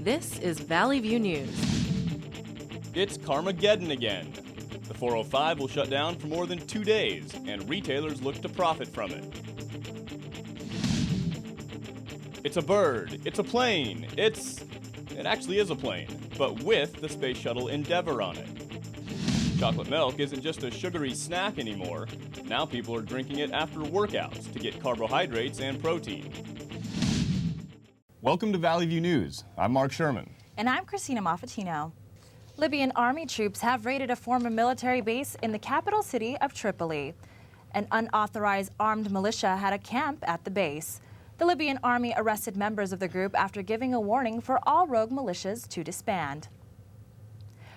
This is Valley View News. It's Carmageddon again. The 405 will shut down for more than 2 days, and retailers look to profit from it. It's a bird, it's a plane, it actually is a plane, but with the Space Shuttle Endeavour on it. Chocolate milk isn't just a sugary snack anymore. Now people are drinking it after workouts to get carbohydrates and protein. Welcome to Valley View News. I'm Mark Sherman. And I'm Christina Maffatino. Libyan army troops have raided a former military base in the capital city of Tripoli. An unauthorized armed militia had a camp at the base. The Libyan army arrested members of the group after giving a warning for all rogue militias to disband.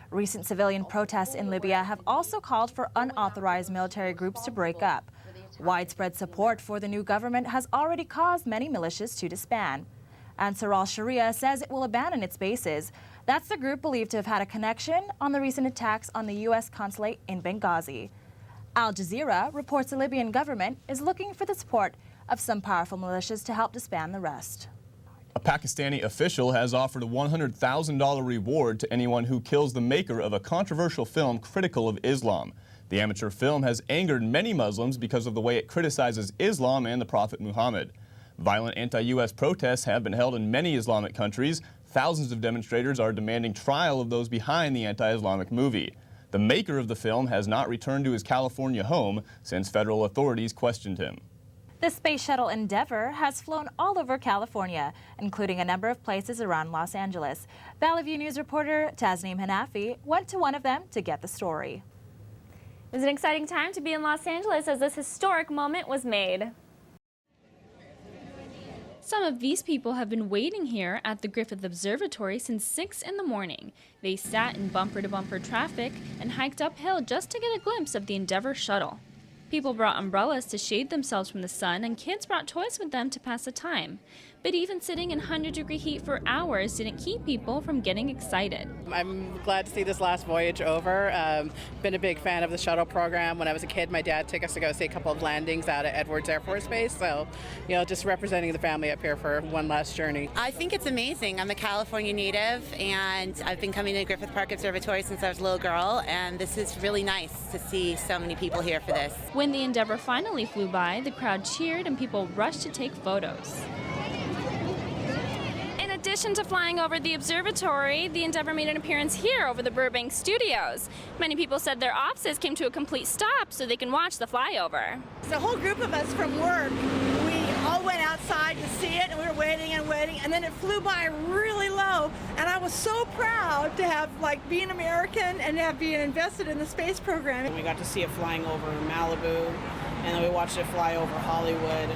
Recent civilian protests in Libya have also called for unauthorized military groups to break up. Widespread support for the new government has already caused many militias to disband. Ansar al-Sharia says it will abandon its bases. That's the group believed to have had a connection on the recent attacks on the U.S. consulate in Benghazi. Al Jazeera reports the Libyan government is looking for the support of some powerful militias to help disband the rest. A Pakistani official has offered a $100,000 reward to anyone who kills the maker of a controversial film critical of Islam. The amateur film has angered many Muslims because of the way it criticizes Islam and the Prophet Muhammad. Violent anti-U.S. protests have been held in many Islamic countries. Thousands of demonstrators are demanding trial of those behind the anti-Islamic movie. The maker of the film has not returned to his California home since federal authorities questioned him. The Space Shuttle Endeavour has flown all over California, including a number of places around Los Angeles. Valley View News reporter Tasneem Hanafi went to one of them to get the story. It was an exciting time to be in Los Angeles as this historic moment was made. Some of these people have been waiting here at the Griffith Observatory since 6 in the morning. They sat in bumper-to-bumper traffic and hiked uphill just to get a glimpse of the Endeavour shuttle. People brought umbrellas to shade themselves from the sun, and kids brought toys with them to pass the time. But even sitting in 100-degree heat for hours didn't keep people from getting excited. I'm glad to see this last voyage over. Been a big fan of the shuttle program. When I was a kid, my dad took us to go see a couple of landings out at Edwards Air Force Base. So, just representing the family up here for one last journey. I think it's amazing. I'm a California native, and I've been coming to Griffith Park Observatory since I was a little girl, and this is really nice to see so many people here for this. When the Endeavour finally flew by, the crowd cheered and people rushed to take photos. In addition to flying over the observatory, the Endeavour made an appearance here over the Burbank studios. Many people said their offices came to a complete stop so they can watch the flyover. The whole group of us from work, we all went outside to see it, and we were waiting and waiting, and then it flew by really low, and I was so proud to have, being American and have been invested in the space program. We got to see it flying over Malibu, and then we watched it fly over Hollywood.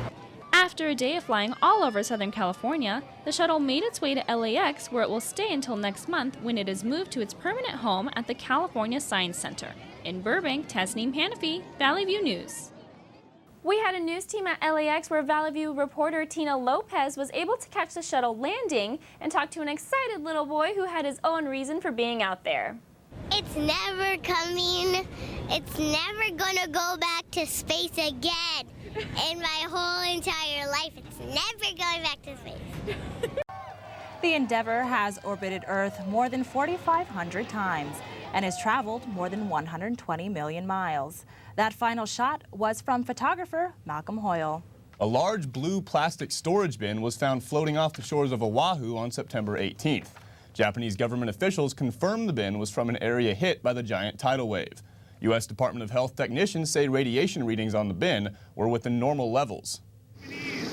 After a day of flying all over Southern California, the shuttle made its way to LAX, where it will stay until next month when it is moved to its permanent home at the California Science Center. In Burbank, Tasneem Hanafi, Valley View News. We had a news team at LAX where Valley View reporter Tina Lopez was able to catch the shuttle landing and talk to an excited little boy who had his own reason for being out there. It's never coming. It's never gonna go back to space again. In my whole entire life, it's never going back to space. The Endeavour has orbited Earth more than 4,500 times and has traveled more than 120 million miles. That final shot was from photographer Malcolm Hoyle. A large blue plastic storage bin was found floating off the shores of Oahu on September 18th. Japanese government officials confirmed the bin was from an area hit by the giant tidal wave. U.S. Department of Health technicians say radiation readings on the bin were within normal levels.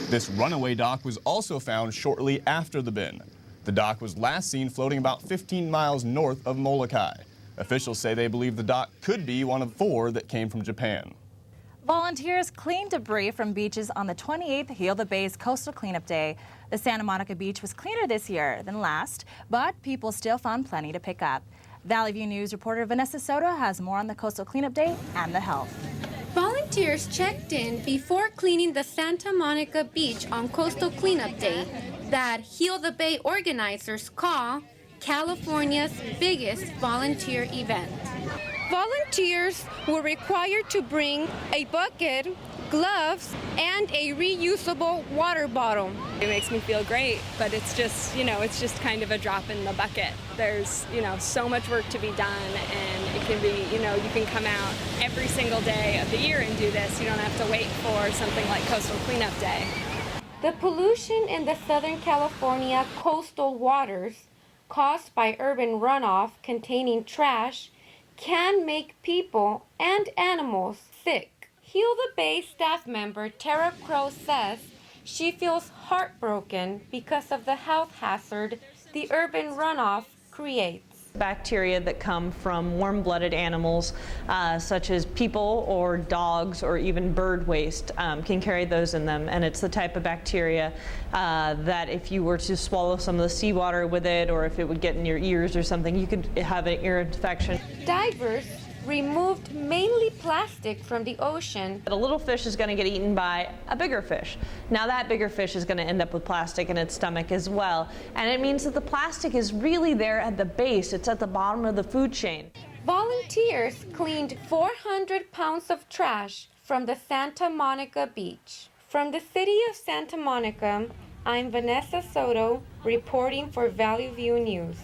This runaway dock was also found shortly after the bin. The dock was last seen floating about 15 miles north of Molokai. Officials say they believe the dock could be one of 4 that came from Japan. Volunteers cleaned debris from beaches on the 28th Heal the Bay's Coastal Cleanup Day. The Santa Monica beach was cleaner this year than last, but people still found plenty to pick up. Valley View News reporter Vanessa Soto has more on the Coastal Cleanup Day and the health. Volunteers checked in before cleaning the Santa Monica beach on Coastal Cleanup Day that Heal the Bay organizers call California's biggest volunteer event. Volunteers were required to bring a bucket gloves, and a reusable water bottle. It makes me feel great, but it's just, it's just kind of a drop in the bucket. There's, so much work to be done, and it can be, you can come out every single day of the year and do this. You don't have to wait for something like Coastal Cleanup Day. The pollution in the Southern California coastal waters caused by urban runoff containing trash can make people and animals sick. Heal the Bay staff member Tara Crow says she feels heartbroken because of the health hazard the urban runoff creates. Bacteria that come from warm-blooded animals, such as people or dogs or even bird waste, can carry those in them. And it's the type of bacteria that if you were to swallow some of the seawater with it, or if it would get in your ears or something, you could have an ear infection. Divers removed mainly plastic from the ocean. A little fish is going to get eaten by a bigger fish. Now that bigger fish is going to end up with plastic in its stomach as well. And it means that the plastic is really there at the base. It's at the bottom of the food chain. Volunteers cleaned 400 pounds of trash from the Santa Monica beach. From the city of Santa Monica, I'm Vanessa Soto reporting for Valley View News.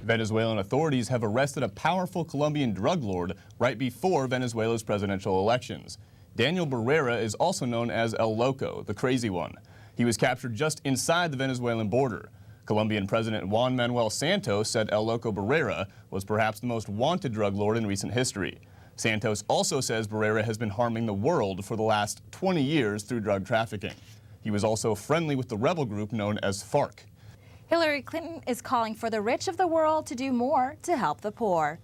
Venezuelan authorities have arrested a powerful Colombian drug lord right before Venezuela's presidential elections. Daniel Barrera is also known as El Loco, the crazy one. He was captured just inside the Venezuelan border. Colombian President Juan Manuel Santos said El Loco Barrera was perhaps the most wanted drug lord in recent history. Santos also says Barrera has been harming the world for the last 20 years through drug trafficking. He was also friendly with the rebel group known as FARC. Hillary Clinton is calling for the rich of the world to do more to help the poor.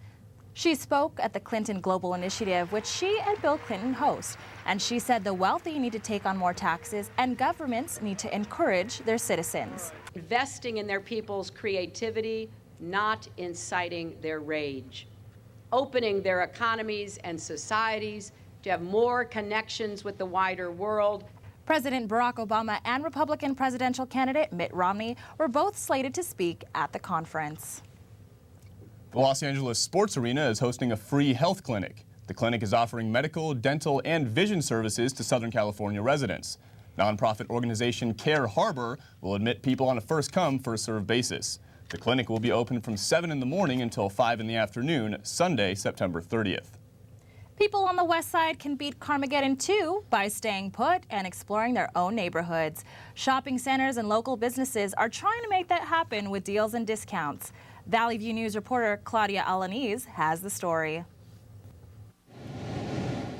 She spoke at the Clinton Global Initiative, which she and Bill Clinton host, and she said the wealthy need to take on more taxes and governments need to encourage their citizens. Investing in their people's creativity, not inciting their rage. Opening their economies and societies to have more connections with the wider world. President Barack Obama and Republican presidential candidate Mitt Romney were both slated to speak at the conference. The Los Angeles Sports Arena is hosting a free health clinic. The clinic is offering medical, dental, and vision services to Southern California residents. Nonprofit organization Care Harbor will admit people on a first-come, first-served basis. The clinic will be open from 7 in the morning until 5 in the afternoon, Sunday, September 30th. People on the west side can beat Carmageddon too by staying put and exploring their own neighborhoods. Shopping centers and local businesses are trying to make that happen with deals and discounts. Valley View News reporter Claudia Alaniz has the story.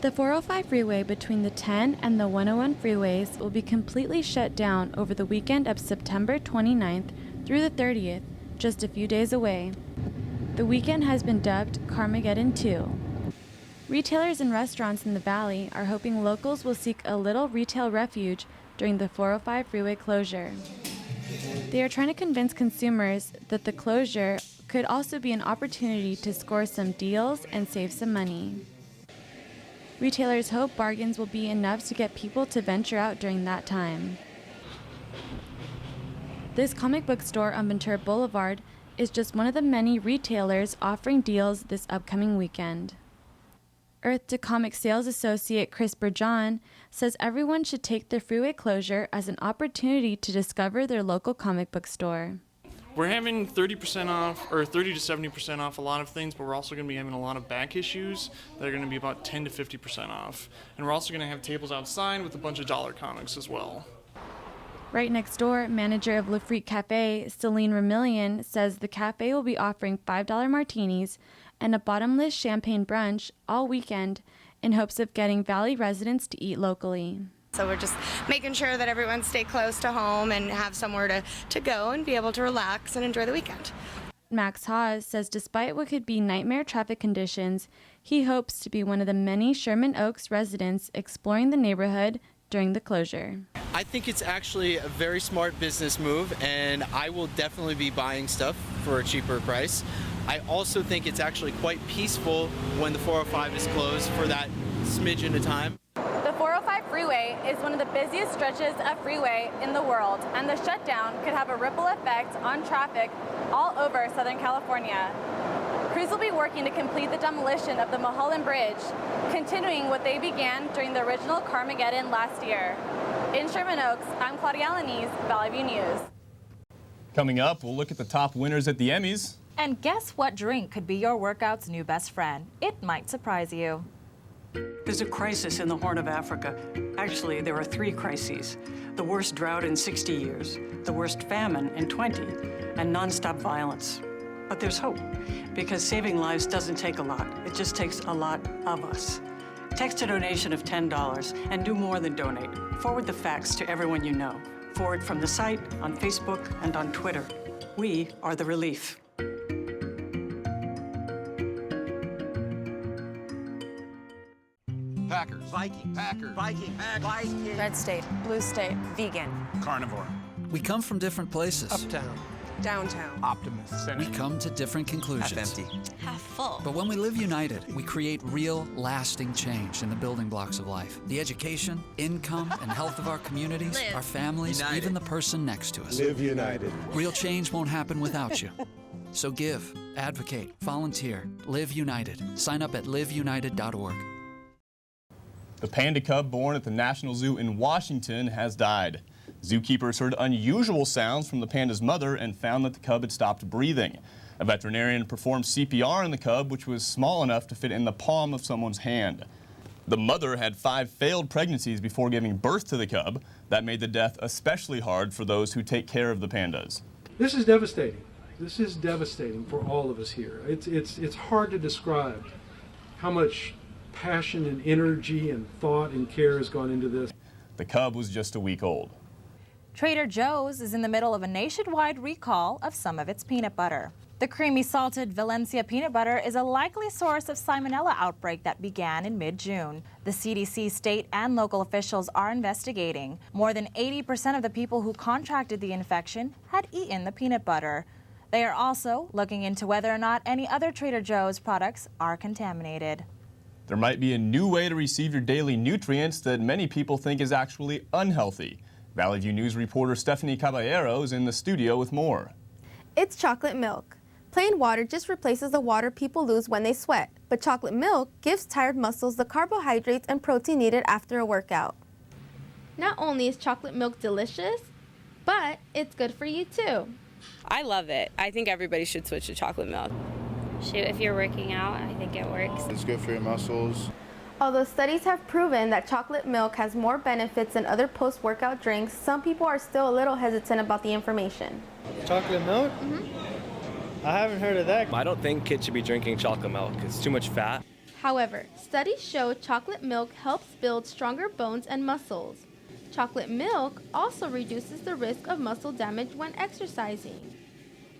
The 405 freeway between the 10 and the 101 freeways will be completely shut down over the weekend of September 29th through the 30th, just a few days away. The weekend has been dubbed Carmageddon 2. Retailers and restaurants in the valley are hoping locals will seek a little retail refuge during the 405 freeway closure. They are trying to convince consumers that the closure could also be an opportunity to score some deals and save some money. Retailers hope bargains will be enough to get people to venture out during that time. This comic book store on Ventura Boulevard is just one of the many retailers offering deals this upcoming weekend. Earth to Comic sales associate Chris Burjohn says everyone should take the freeway closure as an opportunity to discover their local comic book store. We're having 30% off, or 30 to 70% off a lot of things, but we're also going to be having a lot of back issues that are going to be about 10 to 50% off. And we're also going to have tables outside with a bunch of dollar comics as well. Right next door, manager of Le Freak Cafe, Celine Ramillion, says the cafe will be offering $5 martinis and a bottomless champagne brunch all weekend in hopes of getting Valley residents to eat locally. So we're just making sure that everyone stay close to home and have somewhere to go and be able to relax and enjoy the weekend. Max Haas says despite what could be nightmare traffic conditions, he hopes to be one of the many Sherman Oaks residents exploring the neighborhood during the closure. I think it's actually a very smart business move, and I will definitely be buying stuff for a cheaper price. I also think it's actually quite peaceful when the 405 is closed for that smidgen of time. The 405 freeway is one of the busiest stretches of freeway in the world, and the shutdown could have a ripple effect on traffic all over Southern California. Crews will be working to complete the demolition of the Mulholland Bridge, continuing what they began during the original Carmageddon last year. In Sherman Oaks, I'm Claudia Alanese, Valley View News. Coming up, we'll look at the top winners at the Emmys. And guess what drink could be your workout's new best friend? It might surprise you. There's a crisis in the Horn of Africa. Actually, there are 3 crises. The worst drought in 60 years, the worst famine in 20, and nonstop violence. But there's hope, because saving lives doesn't take a lot. It just takes a lot of us. Text a donation of $10 and do more than donate. Forward the facts to everyone you know. Forward from the site, on Facebook, and on Twitter. We are the relief. Packers. Viking. Packers. Viking. Viking. Red state, blue state, vegan. Carnivore. We come from different places. Uptown. Downtown. Optimist. We come to different conclusions. Half empty. Half full. But when we live united, we create real, lasting change in the building blocks of life. The education, income, and health of our communities, Live. our families, United. even the person next to us. Live united. Real change won't happen without you. So give, advocate, volunteer, live united. Sign up at liveunited.org. The panda cub born at the National Zoo in Washington has died. Zookeepers heard unusual sounds from the panda's mother and found that the cub had stopped breathing. A veterinarian performed CPR on the cub, which was small enough to fit in the palm of someone's hand. The mother had 5 failed pregnancies before giving birth to the cub. That made the death especially hard for those who take care of the pandas. This is devastating. This is devastating for all of us here. It's hard to describe how much passion and energy and thought and care has gone into this. The cub was just a week old. Trader Joe's is in the middle of a nationwide recall of some of its peanut butter. The creamy salted Valencia peanut butter is a likely source of salmonella outbreak that began in mid-June. The CDC, state and local officials are investigating. More than 80% of the people who contracted the infection had eaten the peanut butter. They are also looking into whether or not any other Trader Joe's products are contaminated. There might be a new way to receive your daily nutrients that many people think is actually unhealthy. Valley View News reporter Stephanie Caballero is in the studio with more. It's chocolate milk. Plain water just replaces the water people lose when they sweat, but chocolate milk gives tired muscles the carbohydrates and protein needed after a workout. Not only is chocolate milk delicious, but it's good for you too. I love it. I think everybody should switch to chocolate milk. Shoot, if you're working out, I think it works. It's good for your muscles. Although studies have proven that chocolate milk has more benefits than other post-workout drinks, some people are still a little hesitant about the information. Chocolate milk? I haven't heard of that. I don't think kids should be drinking chocolate milk. It's too much fat. However, studies show chocolate milk helps build stronger bones and muscles. Chocolate milk also reduces the risk of muscle damage when exercising.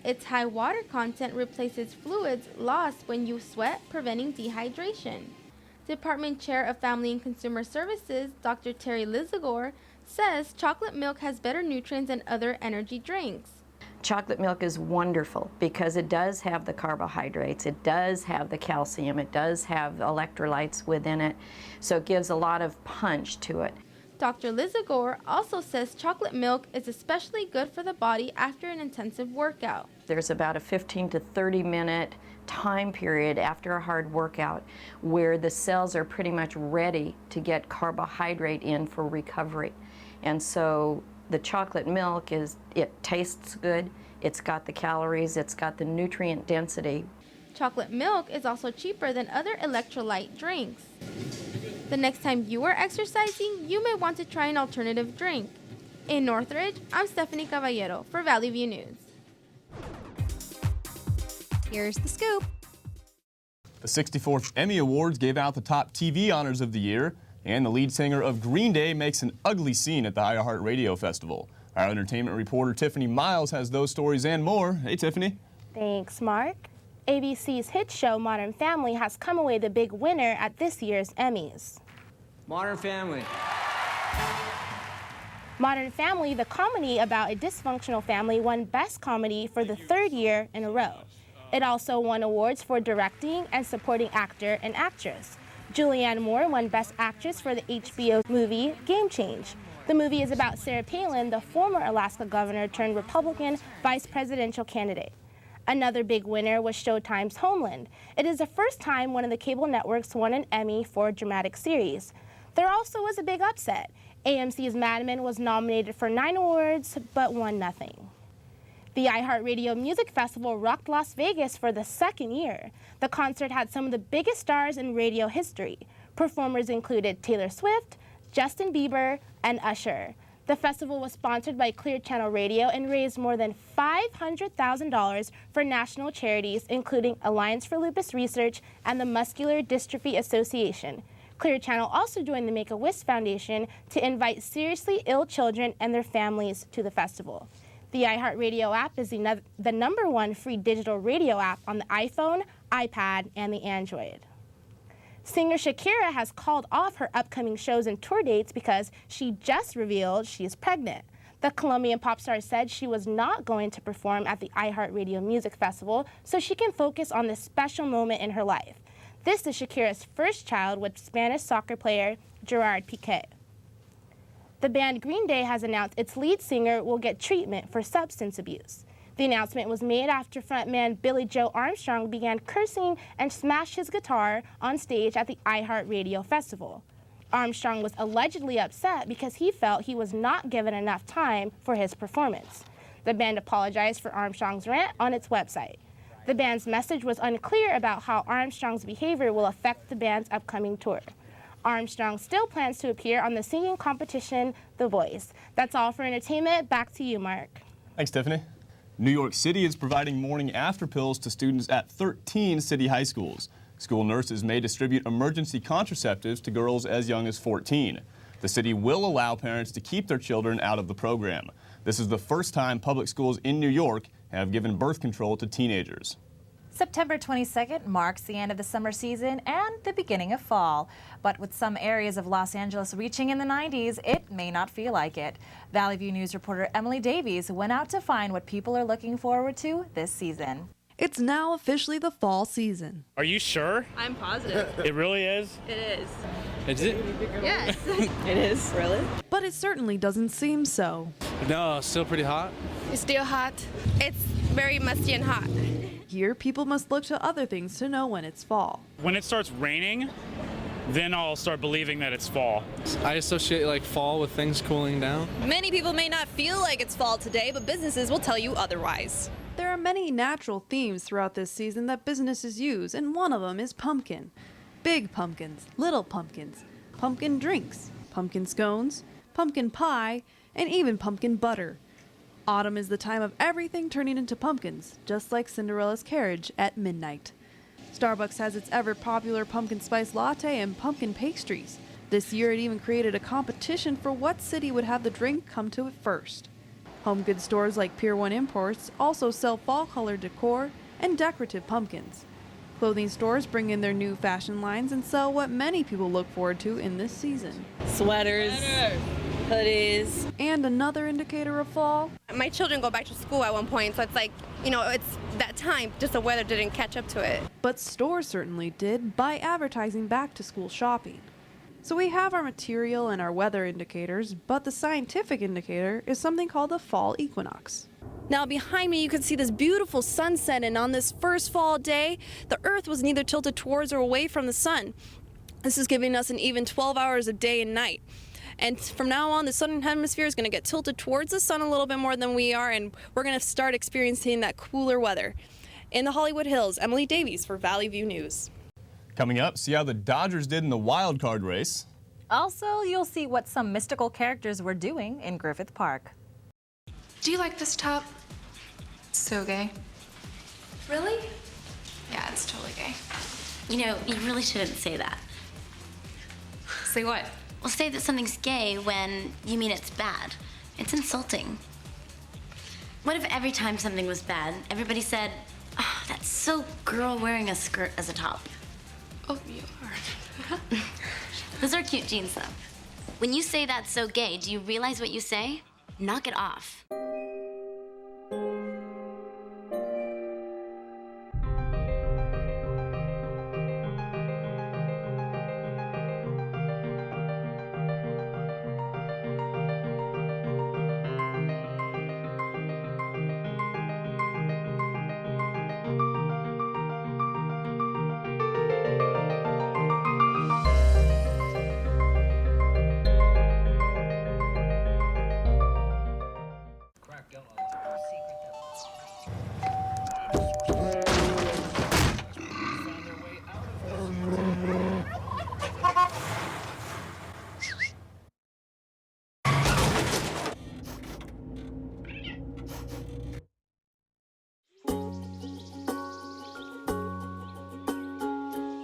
Its high water content replaces fluids lost when you sweat, preventing dehydration. Department Chair of Family and Consumer Services, Dr. Terry Lizagore, says chocolate milk has better nutrients than other energy drinks. Chocolate milk is wonderful because it does have the carbohydrates, it does have the calcium, it does have electrolytes within it, so it gives a lot of punch to it. Dr. Lizagore also says chocolate milk is especially good for the body after an intensive workout. There's about a 15 to 30 minute time period after a hard workout where the cells are pretty much ready to get carbohydrate in for recovery. And so the chocolate milk it tastes good, it's got the calories, it's got the nutrient density. Chocolate milk is also cheaper than other electrolyte drinks. The next time you are exercising, you may want to try an alternative drink. In Northridge, I'm Stephanie Caballero for Valley View News. Here's the scoop. The 64th Emmy Awards gave out the top TV honors of the year, and the lead singer of Green Day makes an ugly scene at the iHeartRadio Festival. Our entertainment reporter Tiffany Miles has those stories and more. Hey, Tiffany. Thanks, Mark. ABC's hit show Modern Family has come away the big winner at this year's Emmys. Modern Family. Modern Family, the comedy about a dysfunctional family, won Best Comedy for the 3rd year in a row. It also won awards for directing and supporting actor and actress. Julianne Moore won Best Actress for the HBO movie Game Change. The movie is about Sarah Palin, the former Alaska governor turned Republican vice presidential candidate. Another big winner was Showtime's Homeland. It is the first time one of the cable networks won an Emmy for a dramatic series. There also was a big upset. AMC's Mad Men was nominated for 9 awards, but won nothing. The iHeartRadio Music Festival rocked Las Vegas for the second year. The concert had some of the biggest stars in radio history. Performers included Taylor Swift, Justin Bieber, and Usher. The festival was sponsored by Clear Channel Radio and raised more than $500,000 for national charities, including Alliance for Lupus Research and the Muscular Dystrophy Association. Clear Channel also joined the Make-A-Wish Foundation to invite seriously ill children and their families to the festival. The iHeartRadio app is the #1 free digital radio app on the iPhone, iPad, and the Android. Singer Shakira has called off her upcoming shows and tour dates because she just revealed she is pregnant. The Colombian pop star said she was not going to perform at the iHeartRadio Music Festival so she can focus on this special moment in her life. This is Shakira's first child with Spanish soccer player Gerard Piqué. The band Green Day has announced its lead singer will get treatment for substance abuse. The announcement was made after frontman Billy Joe Armstrong began cursing and smashed his guitar on stage at the iHeartRadio Festival. Armstrong was allegedly upset because he felt he was not given enough time for his performance. The band apologized for Armstrong's rant on its website. The band's message was unclear about how Armstrong's behavior will affect the band's upcoming tour. Armstrong still plans to appear on the singing competition, The Voice. That's all for entertainment. Back to you, Mark. Thanks, Tiffany. New York City is providing morning after pills to students at 13 city high schools. School nurses may distribute emergency contraceptives to girls as young as 14. The city will allow parents to keep their children out of the program. This is the first time public schools in New York have given birth control to teenagers. September 22nd marks the end of the summer season and the beginning of fall. But with some areas of Los Angeles reaching in the 90s, it may not feel like it. Valley View News reporter Emily Davies went out to find what people are looking forward to this season. It's now officially the fall season. Are you sure? I'm positive. It really is? It is. Is it? Yes. It is. Really? But it certainly doesn't seem so. No, still pretty hot. It's still hot. It's very musty and hot. Here, people must look to other things to know when it's fall. When it starts raining, then I'll start believing that it's fall. I associate like fall with things cooling down. Many people may not feel like it's fall today, but businesses will tell you otherwise. There are many natural themes throughout this season that businesses use, and one of them is pumpkin. Big pumpkins, little pumpkins, pumpkin drinks, pumpkin scones, pumpkin pie, and even pumpkin butter. Autumn is the time of everything turning into pumpkins, just like Cinderella's carriage at midnight. Starbucks has its ever-popular pumpkin spice latte and pumpkin pastries. This year it even created a competition for what city would have the drink come to it first. Home goods stores like Pier 1 Imports also sell fall-colored decor and decorative pumpkins. Clothing stores bring in their new fashion lines and sell what many people look forward to in this season. Sweaters, hoodies. And another indicator of fall? My children go back to school at one point, so it's like, it's that time, just the weather didn't catch up to it. But stores certainly did by advertising back-to-school shopping. So we have our material and our weather indicators, but the scientific indicator is something called the fall equinox. Now behind me you can see this beautiful sunset, and on this first fall day, the Earth was neither tilted towards or away from the sun. This is giving us an even 12 hours of day and night. And from now on, the southern hemisphere is going to get tilted towards the sun a little bit more than we are, and we're going to start experiencing that cooler weather. In the Hollywood Hills, Emily Davies for Valley View News. Coming up, see how the Dodgers did in the wild card race. Also, you'll see what some mystical characters were doing in Griffith Park. Do you like this top? It's so gay. Really? Yeah, it's totally gay. You know, you really shouldn't say that. Say what? Well, say that something's gay when you mean it's bad. It's insulting. What if every time something was bad, everybody said, "Oh, that's so girl wearing a skirt as a top"? Oh, you are. Those are cute jeans, though. When you say that's so gay, do you realize what you say? Knock it off.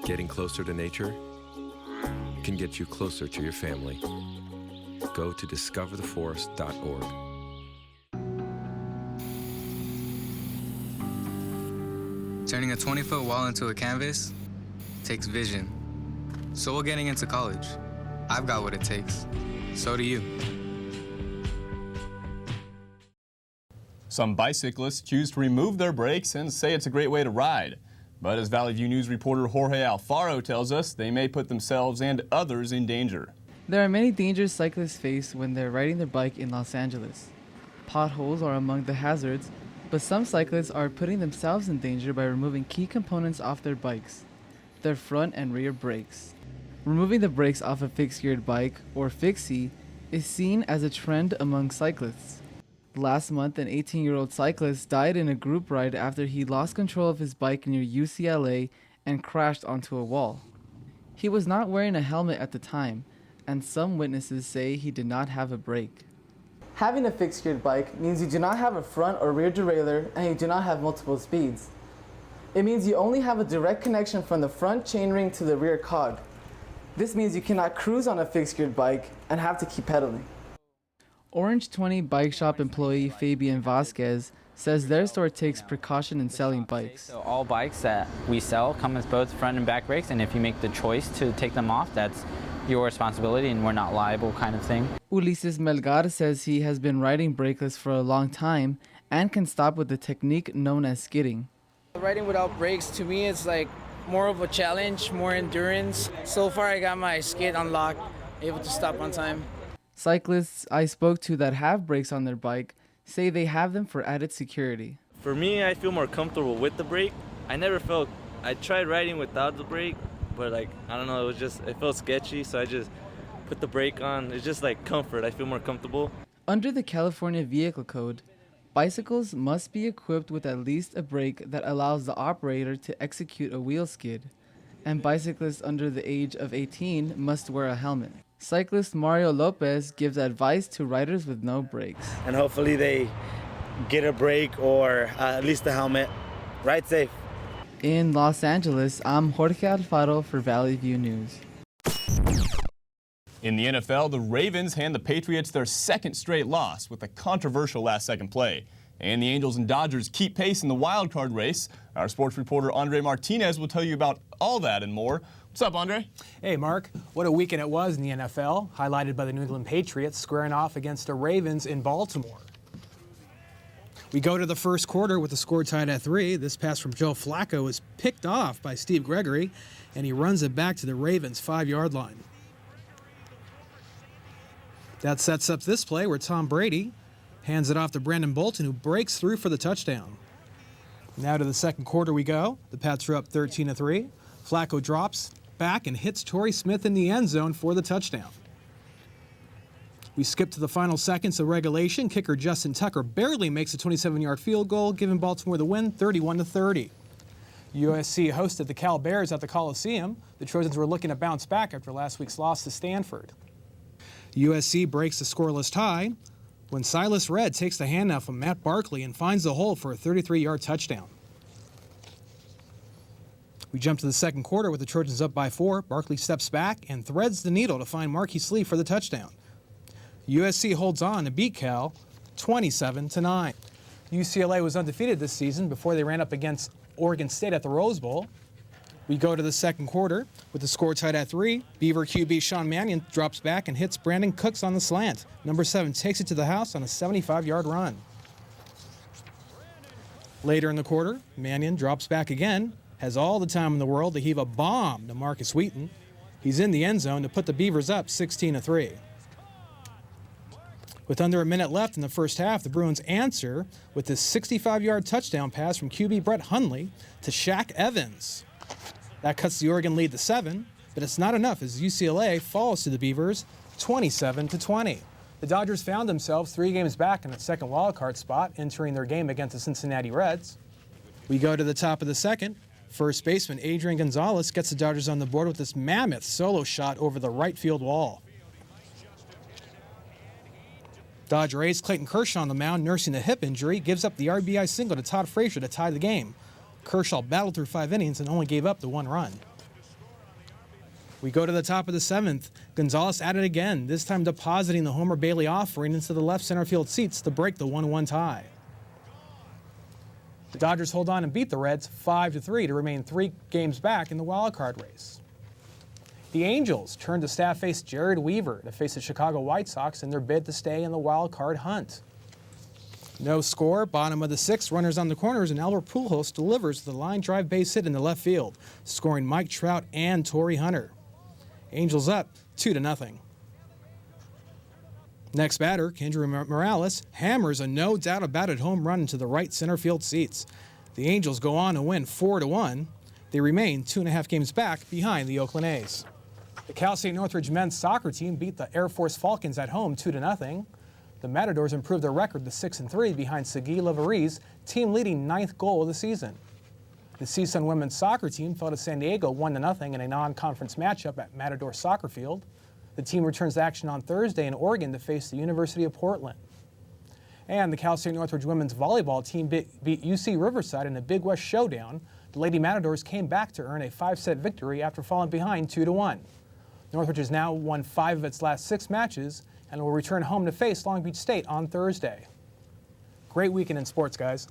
Getting closer to nature can get you closer to your family. Go to discovertheforest.org. Turning a 20-foot wall into a canvas takes vision. So will getting into college. I've got what it takes. So do you. Some bicyclists choose to remove their brakes and say it's a great way to ride. But as Valley View News reporter Jorge Alfaro tells us, they may put themselves and others in danger. There are many dangers cyclists face when they're riding their bike in Los Angeles. Potholes are among the hazards, but some cyclists are putting themselves in danger by removing key components off their bikes, their front and rear brakes. Removing the brakes off a fixed-geared bike, or fixie, is seen as a trend among cyclists. Last month, an 18-year-old cyclist died in a group ride after he lost control of his bike near UCLA and crashed onto a wall. He was not wearing a helmet at the time, and some witnesses say he did not have a brake. Having a fixed-geared bike means you do not have a front or rear derailleur and you do not have multiple speeds. It means you only have a direct connection from the front chainring to the rear cog. This means you cannot cruise on a fixed-geared bike and have to keep pedaling. Orange 20 bike shop employee Fabian Vasquez says their store takes precaution in selling bikes. So all bikes that we sell come with both front and back brakes, and if you make the choice to take them off, that's your responsibility and we're not liable kind of thing. Ulises Melgar says he has been riding brakeless for a long time and can stop with the technique known as skidding. Riding without brakes, to me, it's like more of a challenge, more endurance. So far, I got my skid unlocked, able to stop on time. Cyclists I spoke to that have brakes on their bike say they have them for added security. For me, I feel more comfortable with the brake. I tried riding without the brake, but I don't know, it felt sketchy, so I just put the brake on. It's just like comfort. I feel more comfortable. Under the California Vehicle Code, bicycles must be equipped with at least a brake that allows the operator to execute a wheel skid, and bicyclists under the age of 18 must wear a helmet. Cyclist Mario Lopez gives advice to riders with no brakes. And hopefully they get a brake or at least a helmet. Ride safe. In Los Angeles, I'm Jorge Alfaro for Valley View News. In the NFL, the Ravens hand the Patriots their second straight loss with a controversial last-second play. And the Angels and Dodgers keep pace in the wild card race. Our sports reporter Andre Martinez will tell you about all that and more. What's up, Andre? Hey, Mark. What a weekend it was in the NFL, highlighted by the New England Patriots squaring off against the Ravens in Baltimore. We go to the first quarter with the score tied at 3. This pass from Joe Flacco is picked off by Steve Gregory, and he runs it back to the Ravens' 5-yard line. That sets up this play where Tom Brady hands it off to Brandon Bolton, who breaks through for the touchdown. Now to the second quarter we go. The Pats are up 13-3. Flacco drops back and hits Torrey Smith in the end zone for the touchdown. We skip to the final seconds of regulation. Kicker Justin Tucker barely makes a 27-yard field goal, giving Baltimore the win 31-30. USC hosted the Cal Bears at the Coliseum. The Trojans were looking to bounce back after last week's loss to Stanford. USC breaks the scoreless tie when Silas Redd takes the handoff from Matt Barkley and finds the hole for a 33-yard touchdown. We jump to the second quarter with the Trojans up by 4. Barkley steps back and threads the needle to find Marquise Lee for the touchdown. USC holds on to beat Cal 27-9. UCLA was undefeated this season before they ran up against Oregon State at the Rose Bowl. We go to the second quarter with the score tied at 3. Beaver QB Sean Mannion drops back and hits Brandon Cooks on the slant. Number 7 takes it to the house on a 75-yard run. Later in the quarter, Mannion drops back again, has all the time in the world to heave a bomb to Marcus Wheaton. He's in the end zone to put the Beavers up 16-3. With under a minute left in the first half, the Bruins answer with this 65-yard touchdown pass from QB Brett Hundley to Shaq Evans. That cuts the Oregon lead to 7, but it's not enough as UCLA falls to the Beavers 27-20. The Dodgers found themselves 3 games back in the second wildcard spot, entering their game against the Cincinnati Reds. We go to the top of the second. First baseman Adrian Gonzalez gets the Dodgers on the board with this mammoth solo shot over the right field wall. Dodger ace Clayton Kershaw on the mound, nursing a hip injury, gives up the RBI single to Todd Frazier to tie the game. Kershaw battled through 5 innings and only gave up the 1 run. We go to the top of the 7th. Gonzalez at it again, this time depositing the Homer Bailey offering into the left center field seats to break the 1-1 tie. The Dodgers hold on and beat the Reds 5-3 to remain 3 games back in the wild card race. The Angels turn to staff ace Jared Weaver to face the Chicago White Sox in their bid to stay in the wild card hunt. No score, bottom of the 6th, runners on the corners, and Albert Pujols delivers the line drive base hit in the left field, scoring Mike Trout and Torrey Hunter. Angels up 2-0. Next batter, Kendry Morales, hammers a no doubt about it home run into the right center field seats. The Angels go on to win 4-1. They remain 2.5 games back behind the Oakland A's. The Cal State Northridge men's soccer team beat the Air Force Falcons at home 2-0. The Matadors improved their record to 6-3 behind Segui Laveri's team-leading 9th goal of the season. The CSUN women's soccer team fell to San Diego 1-0 in a non-conference matchup at Matador Soccer Field. The team returns to action on Thursday in Oregon to face the University of Portland. And the Cal State Northridge women's volleyball team beat UC Riverside in a Big West showdown. The Lady Matadors came back to earn a 5-set victory after falling behind 2-1. Northridge has now won 5 of its last 6 matches and will return home to face Long Beach State on Thursday. Great weekend in sports, guys.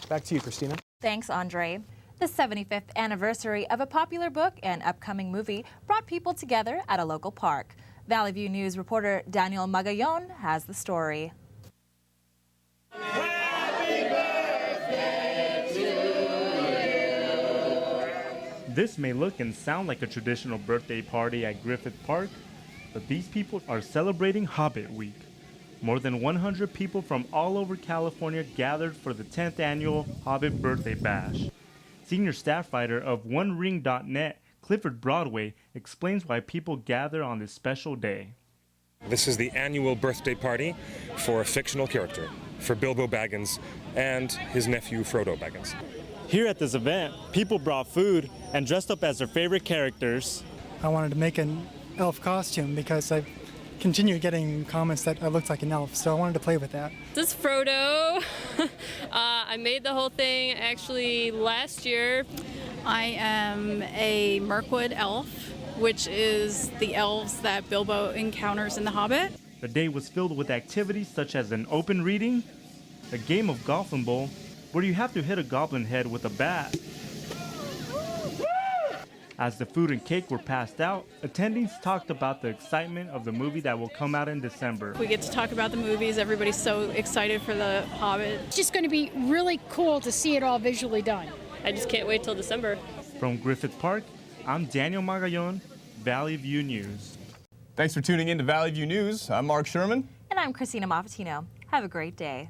Back to you, Christina. Thanks, Andre. The 75th anniversary of a popular book and upcoming movie brought people together at a local park. Valley View News reporter Daniel Magallon has the story. This may look and sound like a traditional birthday party at Griffith Park, but these people are celebrating Hobbit Week. More than 100 people from all over California gathered for the 10th annual Hobbit Birthday Bash. Senior staff writer of OneRing.net, Clifford Broadway, explains why people gather on this special day. This is the annual birthday party for a fictional character, for Bilbo Baggins and his nephew Frodo Baggins. Here at this event, people brought food and dressed up as their favorite characters. I wanted to make an elf costume because I continue getting comments that I looked like an elf, so I wanted to play with that. This is Frodo. I made the whole thing actually last year. I am a Mirkwood elf, which is the elves that Bilbo encounters in The Hobbit. The day was filled with activities such as an open reading, a game of golf and bowl, where you have to hit a goblin head with a bat. As the food and cake were passed out, attendees talked about the excitement of the movie that will come out in December. We get to talk about the movies. Everybody's so excited for The Hobbit. It's just going to be really cool to see it all visually done. I just can't wait till December. From Griffith Park, I'm Daniel Magallon, Valley View News. Thanks for tuning in to Valley View News. I'm Mark Sherman. And I'm Christina Maffatino. Have a great day.